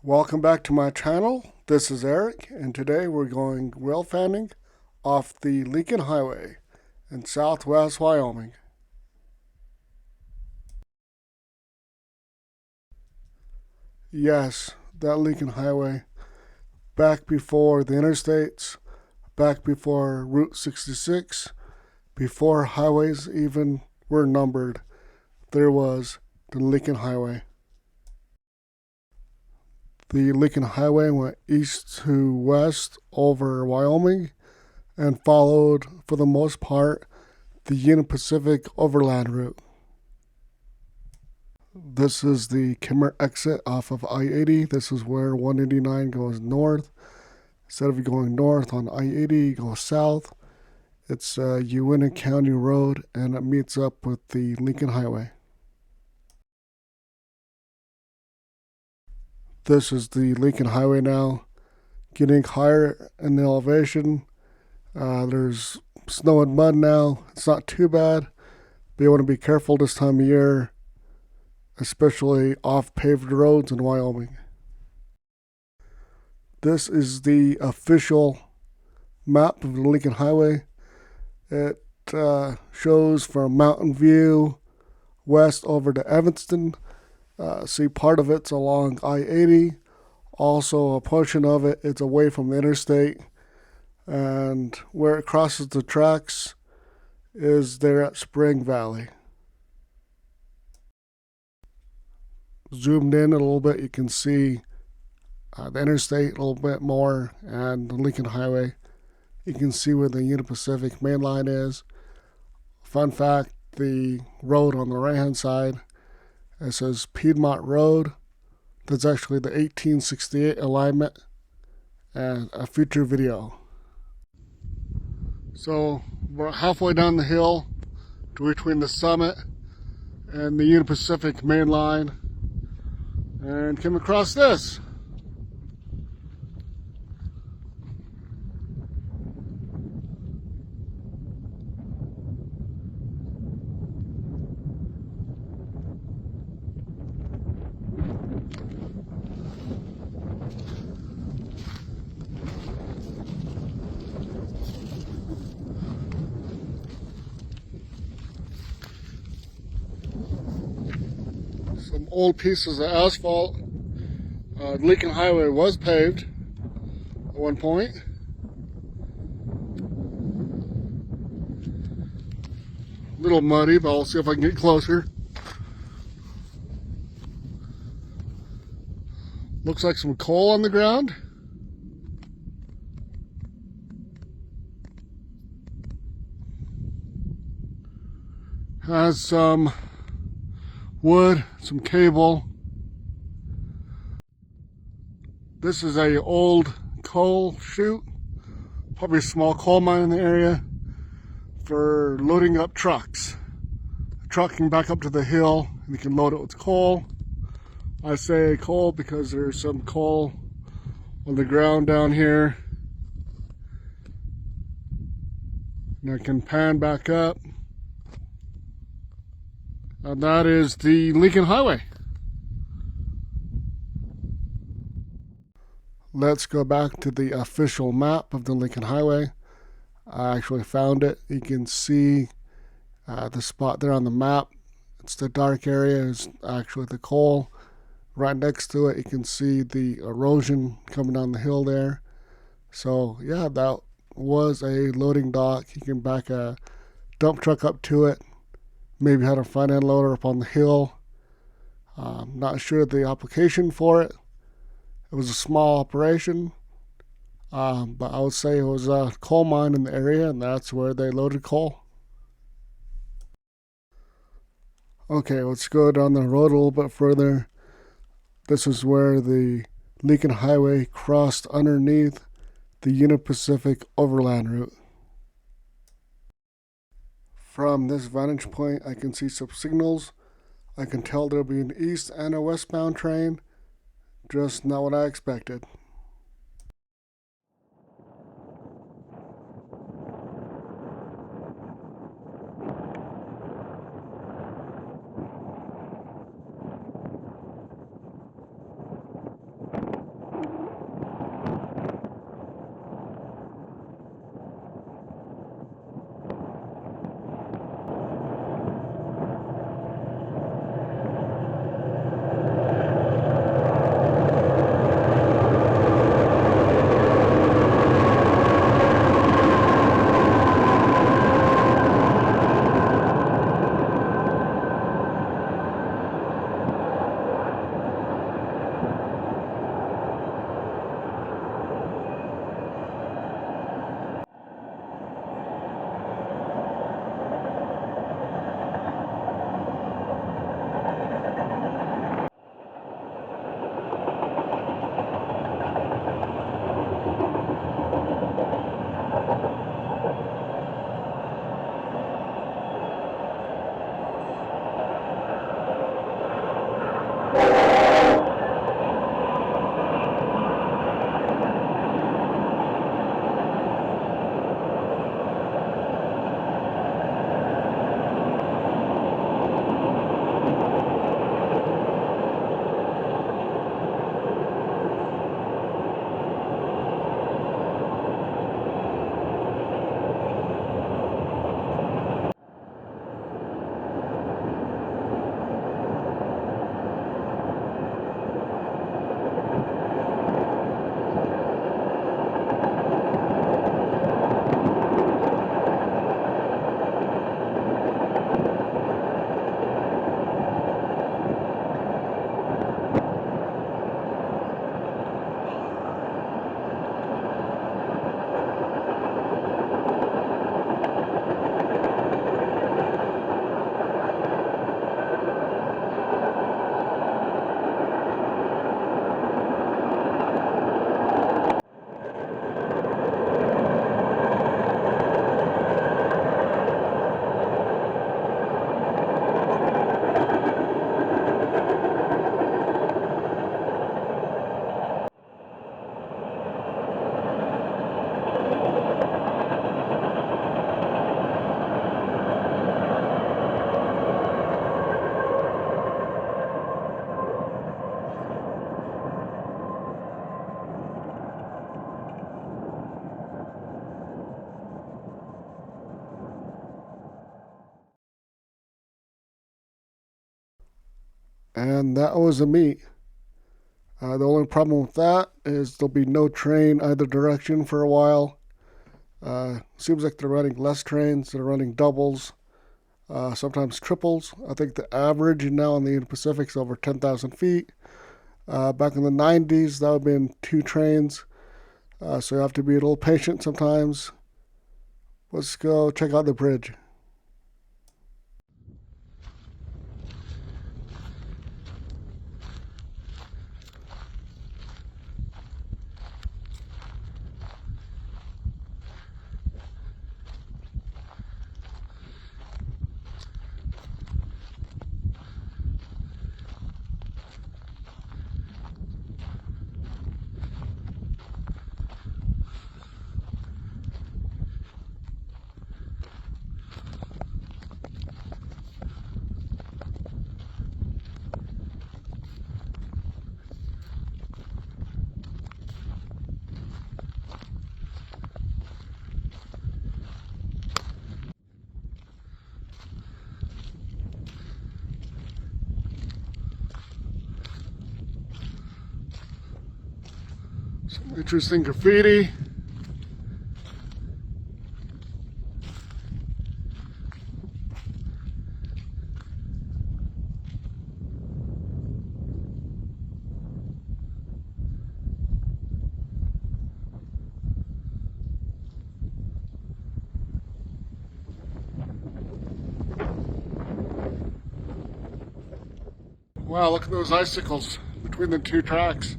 Welcome back to my channel. This is Eric, and today we're going rail fanning off the Lincoln Highway in southwest Wyoming. Yes, that Lincoln Highway, back before the interstates, back before Route 66, before highways even were numbered, there was the Lincoln Highway. The Lincoln Highway went east to west over Wyoming and followed, for the most part, the Pacific Overland Route. This is the Kimmer exit off of I-80. This is where 189 goes north. Instead of going north on I-80, you go south. It's a Wyoming County road, and it meets up with the Lincoln Highway. This is the Lincoln Highway now, getting higher in the elevation. There's snow and mud now. It's not too bad, but you want to be careful this time of year, especially off paved roads in Wyoming. This is the official map of the Lincoln Highway. It shows from Mountain View west over to Evanston. See, part of it's along I-80. Also, a portion of it is away from the interstate. And where it crosses the tracks is there at Spring Valley. Zoomed in a little bit, you can see the interstate a little bit more and the Lincoln Highway. You can see where the Pacific mainline is. Fun fact, the road on the right hand side, it says Piedmont Road. That's actually the 1868 alignment and a future video. So we're halfway down the hill between the summit and the Pacific main line, and came across this. Some old pieces of asphalt. Lincoln Highway was paved at one point. A little muddy, but I'll see if I can get closer. Looks like some coal on the ground. Has some wood, some cable. This is a old coal chute, probably a small coal mine in the area, for loading up trucks. The truck can back up to the hill and you can load it with coal. I say coal because there's some coal on the ground down here. And I can pan back up. And that is the Lincoln Highway. Let's go back to the official map of the Lincoln Highway. I actually found it. You can see the spot there on the map. It's the dark area. It's actually the coal. Right next to it, you can see the erosion coming down the hill there. So yeah, that was a loading dock. You can back a dump truck up to it. Maybe had a front end loader up on the hill. Not sure the application for it. It was a small operation, but I would say it was a coal mine in the area, and that's where they loaded coal. Okay, let's go down the road a little bit further. This is where the Lincoln Highway crossed underneath the Pacific Overland Route. From this vantage point, I can see some signals. I can tell there'll be an east and a westbound train. Just not what I expected. And that was a meet. The only problem with that is there'll be no train either direction for a while. Seems like they're running less trains. They're running doubles, sometimes triples. I think the average now in the Pacific is over 10,000 feet. Back in the 90s, that would have been 2 trains. So you have to be a little patient sometimes. Let's go check out the bridge. Some interesting graffiti. Wow, look at those icicles between the 2 tracks.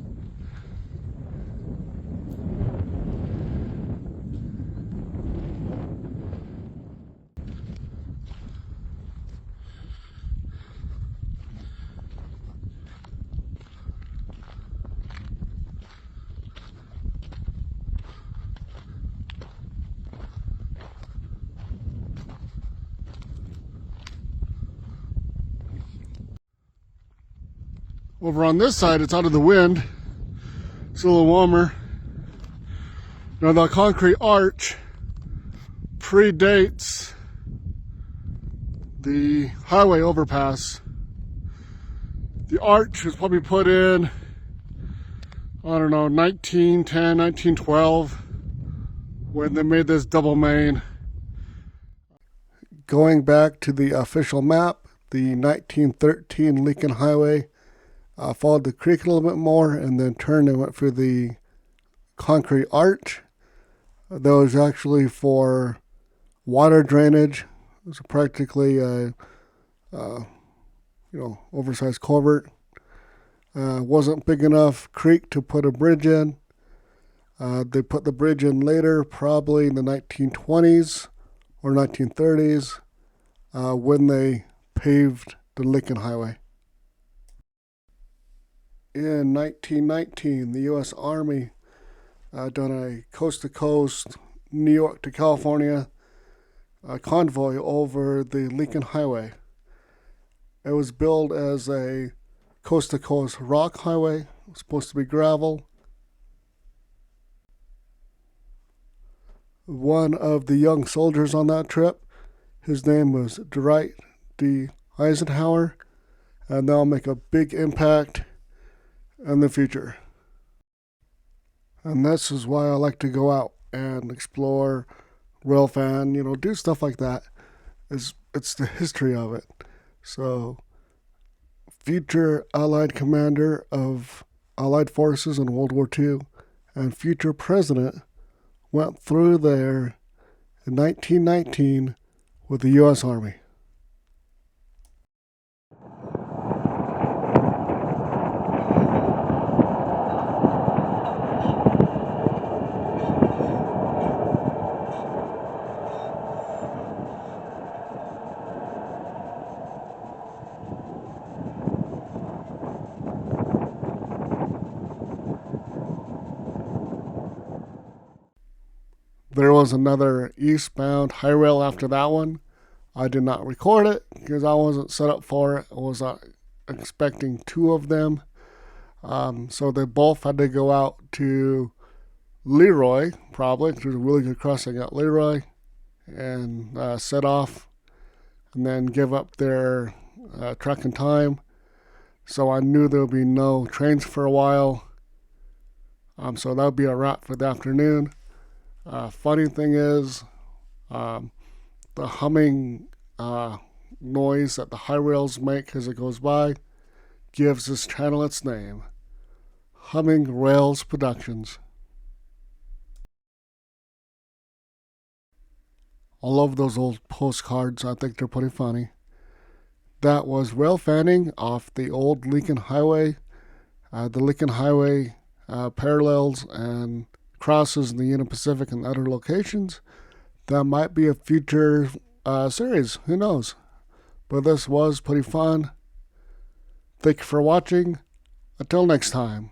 Over on this side, it's out of the wind. It's a little warmer. Now the concrete arch predates the highway overpass. The arch was probably put in, I don't know, 1910, 1912, when they made this double main. Going back to the official map, the 1913 Lincoln Highway followed the creek a little bit more and then turned and went for the concrete arch. That was actually for water drainage. It was practically a oversized culvert. Wasn't big enough creek to put a bridge in. They put the bridge in later, probably in the 1920s or 1930s, when they paved the Lincoln Highway. In 1919, the U.S. Army done a coast-to-coast, New York to California convoy over the Lincoln Highway. It was billed as a coast-to-coast rock highway. It was supposed to be gravel. One of the young soldiers on that trip, his name was Dwight D. Eisenhower, and they'll make a big impact in the future. And this is why I like to go out and explore, rail fan, do stuff like that. It's the history of it. So, future Allied commander of Allied forces in World War II and future president went through there in 1919 with the U.S. Army. There was another eastbound Highrail after that one. I did not record it because I wasn't set up for it. I was expecting 2 of them. So they both had to go out to Leroy, probably, which was a really good crossing at Leroy, and set off and then give up their truck and time. so I knew there would be no trains for a while. So that would be a wrap for the afternoon. Funny thing is, um, the humming noise that the high rails make as it goes by gives this channel its name, Humming Rails Productions. I love those old postcards. I think they're pretty funny. That was rail fanning off the old Lincoln Highway. The Lincoln Highway parallels and crosses the Union Pacific and other locations. That might be a future series. Who knows? But this was pretty fun. Thank you for watching. Until next time.